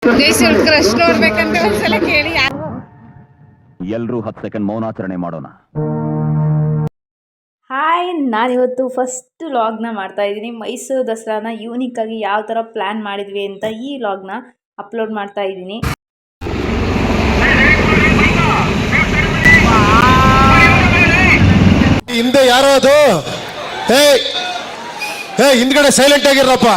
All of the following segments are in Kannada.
ಕ್ರಶ್ ನೋಡ್ಬೇಕಂತ ಒಂದ್ಸಲ ಕೇಳಿ. ಎಲ್ರೂ 10 ಸೆಕೆಂಡ್ ಮೌನಾಚರಣೆ ಮಾಡೋಣ. ಹಾಯ್, ನಾನಿವತ್ತು ಫಸ್ಟ್ ವ್ಲಾಗ್ನ ಮಾಡ್ತಾಯಿದ್ದೀನಿ. ಮೈಸೂರು ದಸರಾನ ಯೂನಿಕ್ಕಾಗಿ ಯಾವ ಥರ ಪ್ಲ್ಯಾನ್ ಮಾಡಿದ್ವಿ ಅಂತ ಈ ವ್ಲಾಗ್ನ ಅಪ್ಲೋಡ್ ಮಾಡ್ತಾ ಇದ್ದೀನಿ. ಹಿಂದೆ ಯಾರೋ ಅದು ಹಿಂದ್ಗಡೆ ಸೈಲೆಂಟ್ ಆಗಿರಪ್ಪ.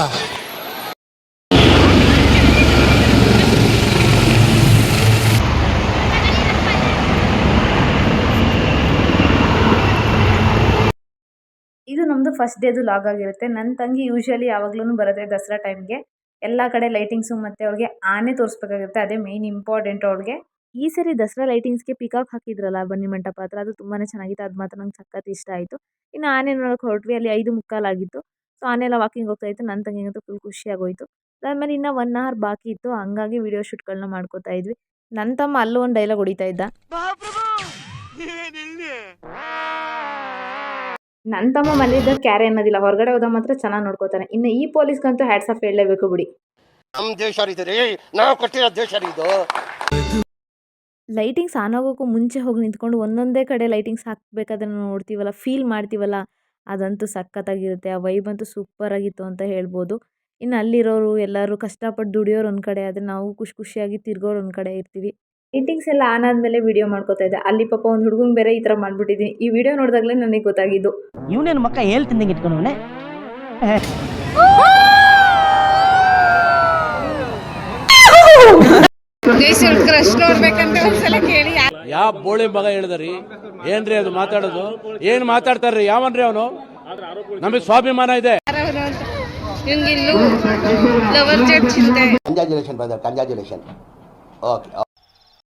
ಇದು ನಮ್ಮದು ಫಸ್ಟ್ ಡೇದು ಲಾಗ್ ಆಗಿರುತ್ತೆ. ನನ್ನ ತಂಗಿ ಯೂಶ್ವಲಿ ಯಾವಾಗ್ಲೂ ಬರುತ್ತೆ ದಸರಾ ಟೈಮ್ಗೆ. ಎಲ್ಲ ಕಡೆ ಲೈಟಿಂಗ್ಸು ಮತ್ತು ಅವಳಿಗೆ ಆನೆ ತೋರಿಸ್ಬೇಕಾಗುತ್ತೆ, ಅದೇ ಮೇಯ್ನ್ ಇಂಪಾರ್ಟೆಂಟ್ ಅವಳಿಗೆ. ಈ ಸರಿ ದಸರಾ ಲೈಟಿಂಗ್ಸ್ಗೆ ಪಿಕಾಕ್ ಹಾಕಿದ್ರಲ್ಲ ಬನ್ನಿ ಮಂಟಪ ಹತ್ರ, ಅದು ತುಂಬಾ ಚೆನ್ನಾಗಿತ್ತು. ಅದು ಮಾತ್ರ ನಂಗೆ ಸಖತ್ ಇಷ್ಟ ಆಯಿತು. ಇನ್ನು ಆನೆ ನೋಡೋಕೆ ಹೊರಟ್ವಿ, ಅಲ್ಲಿ 5:45 ಆಗಿತ್ತು. ಸೊ ಆನೆ ಎಲ್ಲ ವಾಕಿಂಗ್ ಹೋಗ್ತಾ ಇತ್ತು. ನನ್ನ ತಂಗಿಗಂತೂ ಫುಲ್ ಖುಷಿಯಾಗೋಯಿತು. ಅದಾದಮೇಲೆ ಇನ್ನೂ 1 ಅವರ್ ಬಾಕಿ ಇತ್ತು, ಹಂಗಾಗಿ ವಿಡಿಯೋ ಶೂಟ್ಗಳನ್ನ ಮಾಡ್ಕೋತಾ ಇದ್ವಿ. ನನ್ನ ತಮ್ಮ ಅಲ್ಲೂ ಒಂದು ಡೈಲಾಗ್ ಹೊಡಿತಾ ಇದ್ದ. ನನ್ನ ತಮ್ಮ ಮನೇಲಿದ್ದ ಕ್ಯಾರೆ ಅನ್ನೋದಿಲ್ಲ, ಹೊರಗಡೆ ಹೋದ ಮಾತ್ರ ಚೆನ್ನಾಗಿ ನೋಡ್ಕೋತಾನೆ. ಇನ್ನು ಈ ಪೊಲೀಸ್ಗಂತೂ ಹ್ಯಾಟ್ಸ್ ಆಫ್ ಹೇಳಲೇಬೇಕು ಬಿಡಿ. ಲೈಟಿಂಗ್ಸ್ ಆನ್ ಆಗೋಕ್ಕೂ ಮುಂಚೆ ಹೋಗಿ ನಿಂತ್ಕೊಂಡು ಒಂದೊಂದೇ ಕಡೆ ಲೈಟಿಂಗ್ಸ್ ಹಾಕಬೇಕಾದ್ರೆ ನೋಡ್ತೀವಲ್ಲ, ಫೀಲ್ ಮಾಡ್ತೀವಲ್ಲ, ಅದಂತೂ ಸಖತ್ತಾಗಿರುತ್ತೆ. ಆ ವೈಬ್ ಅಂತೂ ಸೂಪರ್ ಆಗಿತ್ತು ಅಂತ ಹೇಳ್ಬೋದು. ಇನ್ನು ಅಲ್ಲಿರೋರು ಎಲ್ಲರೂ ಕಷ್ಟಪಟ್ಟು ದುಡಿಯೋರು ಒಂದು ಕಡೆ, ಆದರೆ ನಾವು ಖುಷಿಯಾಗಿ ತಿರ್ಗೋರು ಒಂದು ಕಡೆ ಇರ್ತೀವಿ. ಲೈಟಿಂಗ್ಸ್ ಎಲ್ಲ ಆನ್ ಆದಮೇಲೆ ವಿಡಿಯೋ ಮಾಡ್ಕೋತಾ ಇದ್ದೆ. ಅಲ್ಲಿ ಪಾಪ ಒಂದು ಹುಡುಗಂಗೆ ಬೇರೆ ಈ ಥರ ಮಾಡ್ಬಿಟ್ಟಿದ್ದೀನಿ. ಈ ವಿಡಿಯೋ ನೋಡಿದಾಗಲೇ ನನಗೆ ಗೊತ್ತಾಗಿದ್ದು. ಇವನೇನು ಮಕ್ಕ ಹೇಳ್ತಿದ್ದಂಗೆ ಇಟ್ಕೊಂಡವನೆ. ಕ್ರಶ್ ನೋಡ್ಬೇಕಂತ ಒಂದ್ಸಲ ಕೇಳಿ. ಯಾವ ಬೋಳಿ ಮಗ ಹೇಳಿದ್ರಿ? ಏನ್ರಿ ಅದು ಮಾತಾಡೋದು? ಏನ್ ಮಾತಾಡ್ತಾರ್ರಿ? ಯಾವನ್ರಿ ಅವನು? ನಮಗೆ ಸ್ವಾಭಿಮಾನ ಇದೆ. ಇಲ್ಲೂ ಲವರ್ ಜಡ್ ಚಿಂತೆ. Congratulation brother, congratulation. ಓಕೆ.